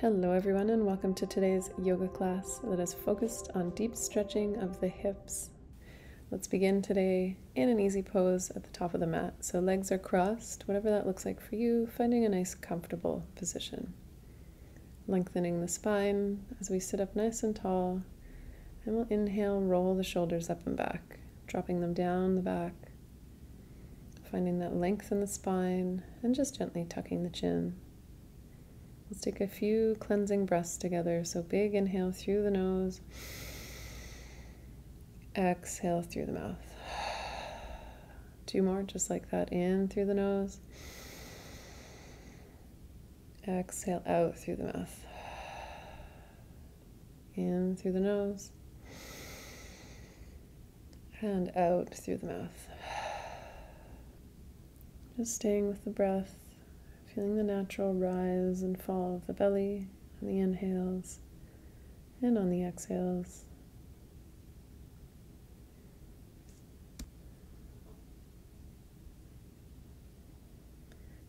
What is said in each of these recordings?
Hello everyone and welcome to today's yoga class that is focused on deep stretching of the hips. Let's begin today in an easy pose at the top of the mat. So legs are crossed, whatever that looks like for you, finding a nice comfortable position. Lengthening the spine as we sit up nice and tall, and we'll inhale, roll the shoulders up and back, dropping them down the back, finding that length in the spine and just gently tucking the chin. Let's take a few cleansing breaths together. So big inhale through the nose, exhale through the mouth. Two more just like that. In through the nose, exhale out through the mouth. In through the nose and out through the mouth. Just staying with the breath. Feeling the natural rise and fall of the belly on the inhales and on the exhales.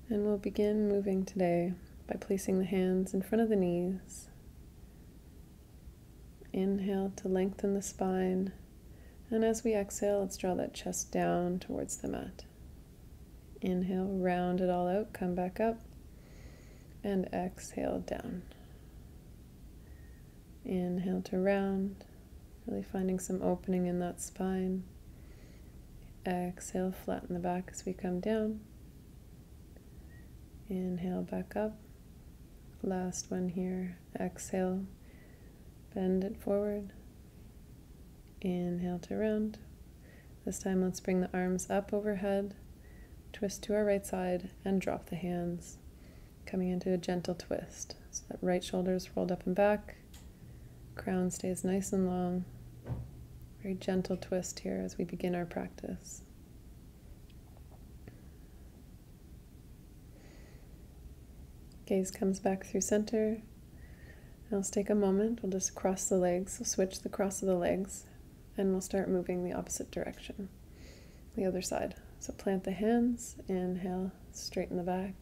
And we'll begin moving today by placing the hands in front of the knees. Inhale to lengthen the spine, and as we exhale, let's draw that chest down towards the mat. Inhale, round it all out, come back up, and exhale down. Inhale to round, really finding some opening in that spine. Exhale, flatten the back as we come down. Inhale, back up. Last one here. Exhale, bend it forward. Inhale to round. This time let's bring the arms up overhead. Twist to our right side and drop the hands, coming into a gentle twist. So that right shoulder is rolled up and back, crown stays nice and long. Very gentle twist here as we begin our practice. Gaze comes back through center. Now let's take a moment, we'll just cross the legs, so switch the cross of the legs, and we'll start moving the opposite direction, the other side. So plant the hands, inhale, straighten the back,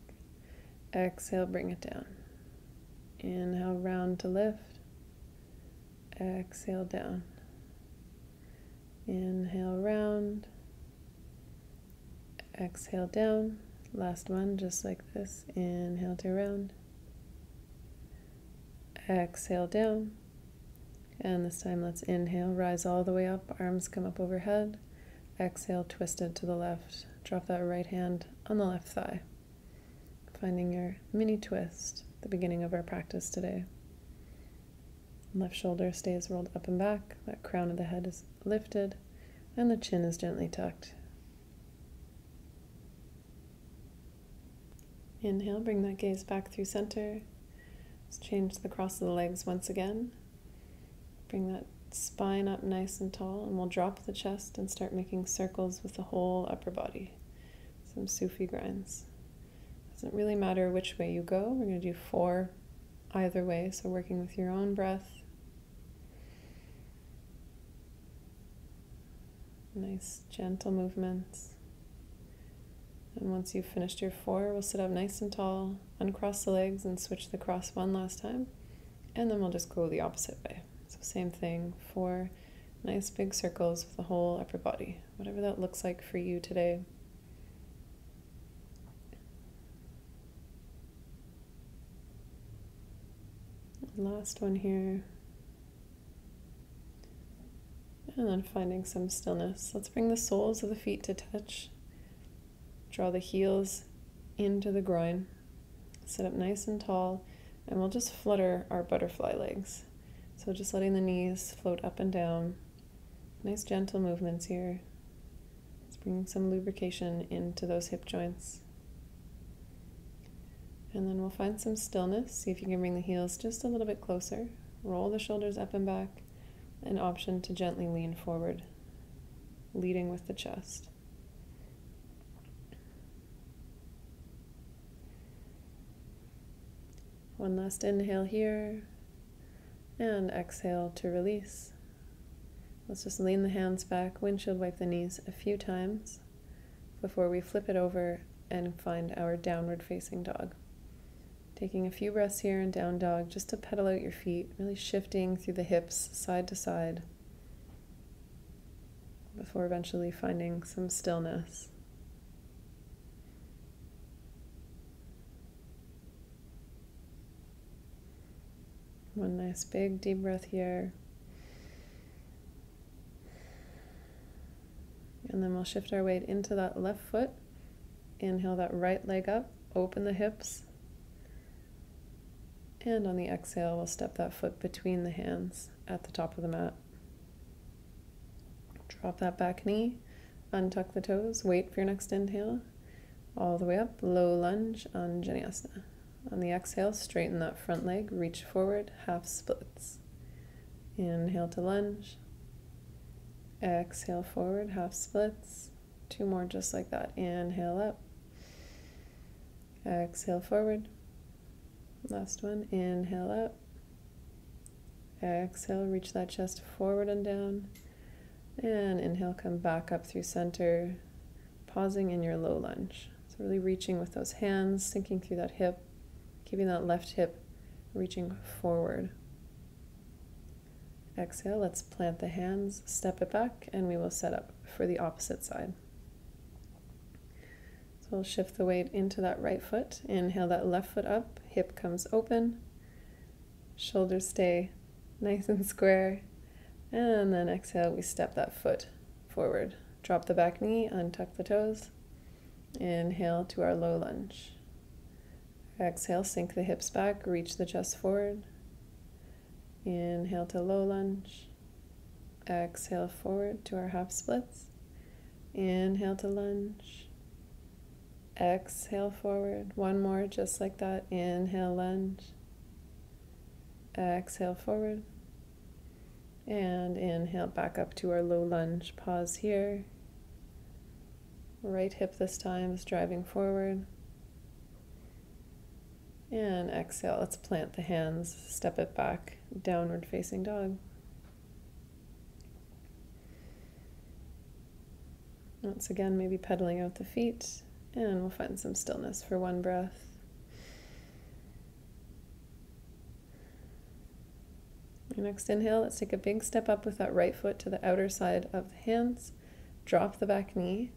exhale, bring it down. Inhale, round to lift, exhale, down. Inhale, round, exhale, down. Last one, just like this. Inhale to round, exhale, down. And this time let's inhale, rise all the way up, arms come up overhead. Exhale, twisted to the left. Drop that right hand on the left thigh. Finding your mini twist at the beginning of our practice today. Left shoulder stays rolled up and back. That crown of the head is lifted and the chin is gently tucked. Inhale, bring that gaze back through center. Let's change the cross of the legs once again. Bring that spine up nice and tall, and we'll drop the chest and start making circles with the whole upper body. Some Sufi grinds. Doesn't really matter which way you go. We're going to do 4 either way, so working with your own breath. Nice gentle movements. And once you've finished your 4, we'll sit up nice and tall, uncross the legs and switch the cross one last time, and then we'll just go the opposite way. So same thing, 4 nice big circles with the whole upper body, whatever that looks like for you today. Last one here. And then finding some stillness. Let's bring the soles of the feet to touch. Draw the heels into the groin. Sit up nice and tall, and we'll just flutter our butterfly legs. So just letting the knees float up and down. Nice gentle movements here. Let's bring some lubrication into those hip joints. And then we'll find some stillness. See if you can bring the heels just a little bit closer. Roll the shoulders up and back. An option to gently lean forward, leading with the chest. One last inhale here. And exhale to release. Let's just lean the hands back, windshield wipe the knees a few times before we flip it over and find our downward facing dog. Taking a few breaths here in down dog just to pedal out your feet, really shifting through the hips side to side before eventually finding some stillness. One nice big deep breath here. And then we'll shift our weight into that left foot. Inhale that right leg up, open the hips. And on the exhale, we'll step that foot between the hands at the top of the mat. Drop that back knee, untuck the toes, wait for your next inhale. All the way up, low lunge on Vinyasana. On the exhale, straighten that front leg, reach forward, half splits. Inhale to lunge. Exhale forward, half splits. 2 more just like that. Inhale up. Exhale forward. Last one. Inhale up. Exhale, reach that chest forward and down. And inhale, come back up through center, pausing in your low lunge. So really reaching with those hands, sinking through that hip, keeping that left hip reaching forward. Exhale, let's plant the hands, step it back, and we will set up for the opposite side. So we'll shift the weight into that right foot. Inhale that left foot up, hip comes open, shoulders stay nice and square, and then exhale, we step that foot forward. Drop the back knee, untuck the toes. Inhale to our low lunge. Exhale, sink the hips back, reach the chest forward. Inhale to low lunge. Exhale forward to our half splits. Inhale to lunge. Exhale forward. One more just like that. Inhale, lunge. Exhale forward. And inhale back up to our low lunge. Pause here. Right hip this time is driving forward. And exhale, let's plant the hands, step it back, downward facing dog. Once again, maybe pedaling out the feet, and we'll find some stillness for one breath. Your next inhale, let's take a big step up with that right foot to the outer side of the hands. Drop the back knee.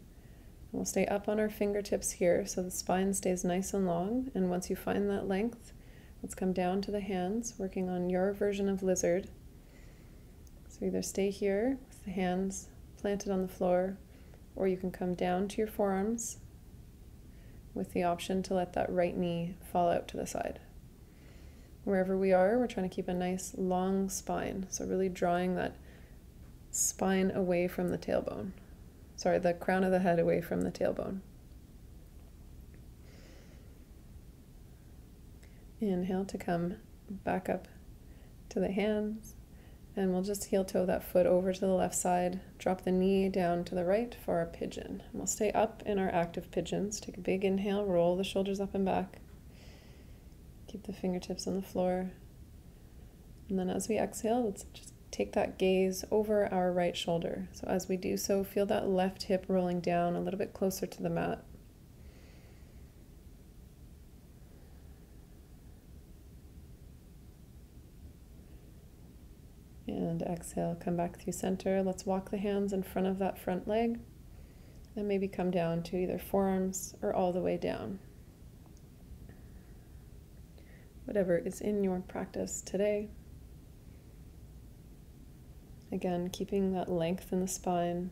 We'll stay up on our fingertips here so the spine stays nice and long. And once you find that length, let's come down to the hands, working on your version of lizard. So either stay here with the hands planted on the floor, or you can come down to your forearms with the option to let that right knee fall out to the side. Wherever we are, we're trying to keep a nice long spine. So really drawing that spine away from the tailbone. Sorry, the crown of the head away from the tailbone. Inhale to come back up to the hands, and we'll just heel toe that foot over to the left side, drop the knee down to the right for our pigeon. And we'll stay up in our active pigeons. Take a big inhale, roll the shoulders up and back. Keep the fingertips on the floor. And then as we exhale, let's just take that gaze over our right shoulder. So as we do so, feel that left hip rolling down a little bit closer to the mat. And exhale, come back through center. Let's walk the hands in front of that front leg and maybe come down to either forearms or all the way down. Whatever is in your practice today. Again, keeping that length in the spine.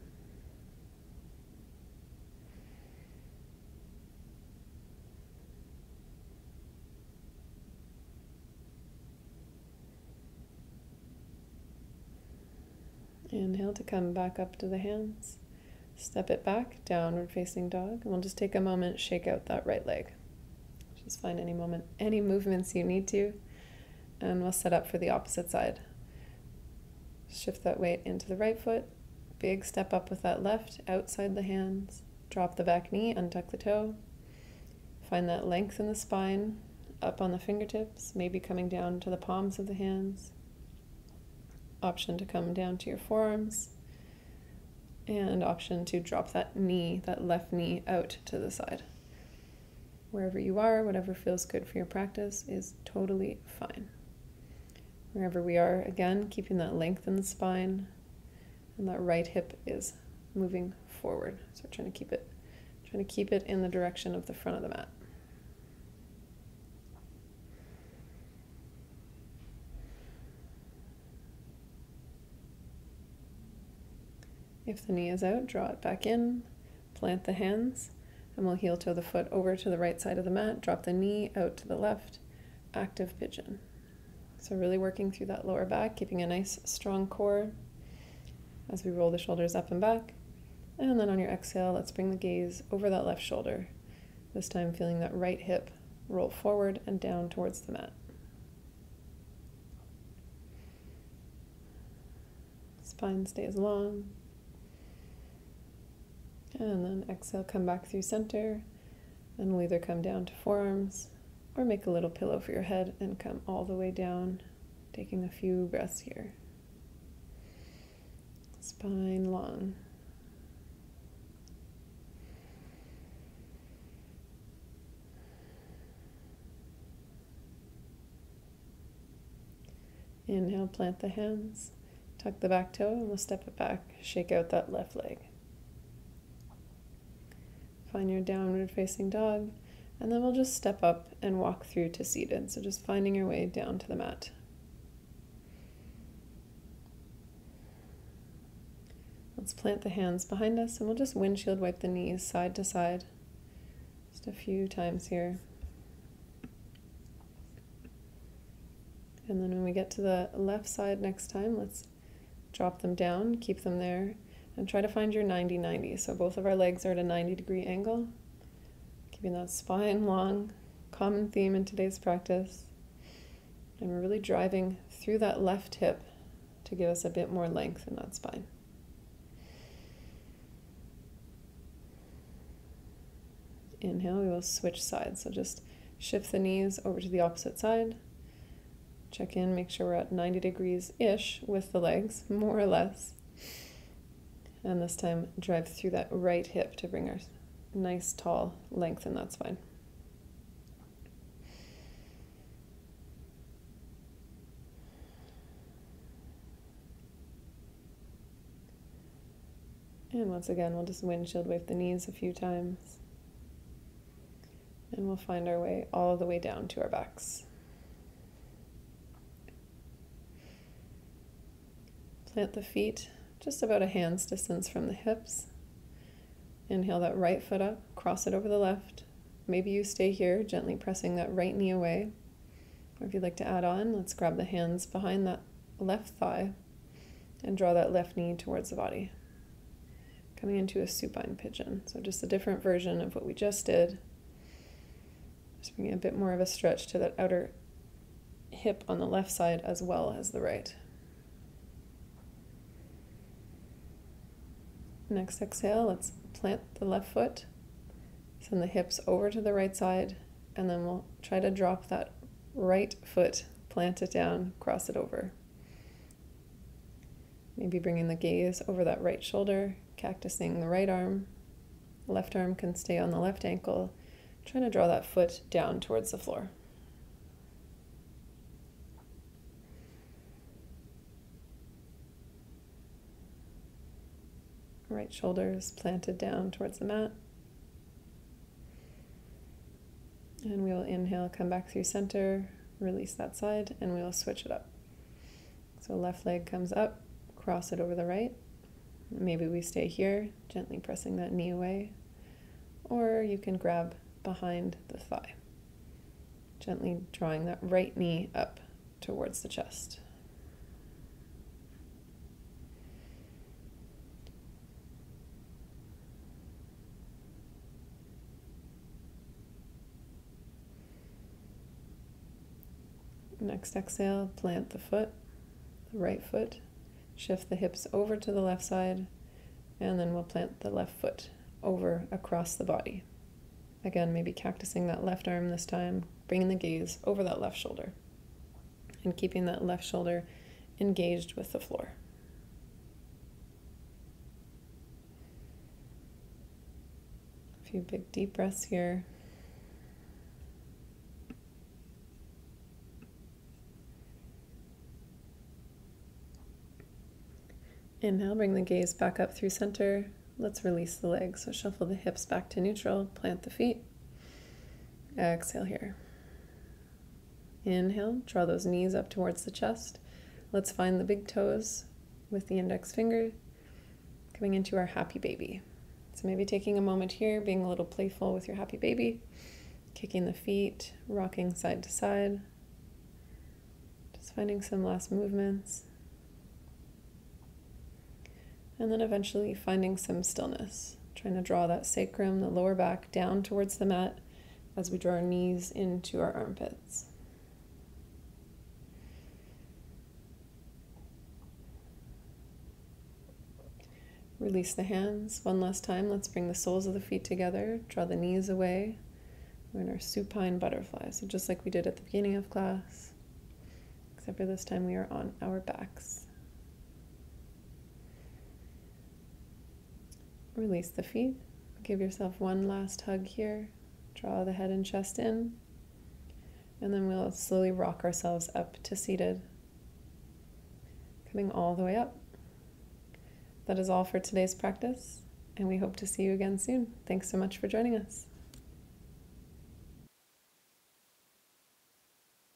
Inhale to come back up to the hands. Step it back, downward facing dog. And we'll just take a moment, shake out that right leg. Just find any movements you need to. And we'll set up for the opposite side. Shift that weight into the right foot. Big step up with that left, outside the hands. Drop the back knee, untuck the toe. Find that length in the spine, up on the fingertips, maybe coming down to the palms of the hands. Option to come down to your forearms. And option to drop that knee, that left knee, out to the side. Wherever you are, whatever feels good for your practice is totally fine. Wherever we are, again, keeping that length in the spine, and that right hip is moving forward. So we're trying to keep it in the direction of the front of the mat. If the knee is out, draw it back in, plant the hands, and we'll heel toe the foot over to the right side of the mat, drop the knee out to the left, active pigeon. So really working through that lower back, keeping a nice strong core as we roll the shoulders up and back. And then on your exhale, let's bring the gaze over that left shoulder. This time feeling that right hip roll forward and down towards the mat. Spine stays long. And then exhale, come back through center, and we'll either come down to forearms or make a little pillow for your head and come all the way down, taking a few breaths here. Spine long. Inhale, plant the hands, tuck the back toe, and we'll step it back, shake out that left leg. Find your downward facing dog, and then we'll just step up and walk through to seated. So just finding your way down to the mat. Let's plant the hands behind us, and we'll just windshield wipe the knees side to side. Just a few times here. And then when we get to the left side next time, let's drop them down, keep them there, and try to find your 90-90. So both of our legs are at a 90-degree angle, keeping that spine long, common theme in today's practice. And we're really driving through that left hip to give us a bit more length in that spine. Inhale, we will switch sides. So just shift the knees over to the opposite side. Check in, make sure we're at 90 degrees-ish with the legs, more or less. And this time, drive through that right hip to bring our nice, tall length in that spine. And once again, we'll just windshield wipe the knees a few times. And we'll find our way all the way down to our backs. Plant the feet just about a hand's distance from the hips. Inhale that right foot up, cross it over the left. Maybe you stay here, gently pressing that right knee away. Or if you'd like to add on, let's grab the hands behind that left thigh and draw that left knee towards the body. Coming into a supine pigeon. So just a different version of what we just did. Just bringing a bit more of a stretch to that outer hip on the left side as well as the right. Next exhale, let's plant the left foot, send the hips over to the right side, and then we'll try to drop that right foot, plant it down, cross it over. Maybe bringing the gaze over that right shoulder, cactusing the right arm. Left arm can stay on the left ankle, trying to draw that foot down towards the floor. Right shoulder is planted down towards the mat. And we will inhale, come back through center, release that side, and we will switch it up. So left leg comes up, cross it over the right. Maybe we stay here, gently pressing that knee away. Or you can grab behind the thigh, gently drawing that right knee up towards the chest. Next exhale, plant the foot, the right foot, shift the hips over to the left side, and then we'll plant the left foot over across the body. Again, maybe cactusing that left arm this time, bringing the gaze over that left shoulder, and keeping that left shoulder engaged with the floor. A few big deep breaths here. Inhale, bring the gaze back up through center. Let's release the legs. So shuffle the hips back to neutral, plant the feet. Exhale here. Inhale, draw those knees up towards the chest. Let's find the big toes with the index finger, coming into our happy baby. So maybe taking a moment here, being a little playful with your happy baby, kicking the feet, rocking side to side, just finding some last movements. And then eventually finding some stillness, trying to draw that sacrum, the lower back, down towards the mat as we draw our knees into our armpits. Release the hands. One last time, let's bring the soles of the feet together, draw the knees away. We're in our supine butterfly, so just like we did at the beginning of class, except for this time we are on our backs. Release the feet. Give yourself one last hug here. Draw the head and chest in. And then we'll slowly rock ourselves up to seated, coming all the way up. That is all for today's practice, and we hope to see you again soon. Thanks so much for joining us.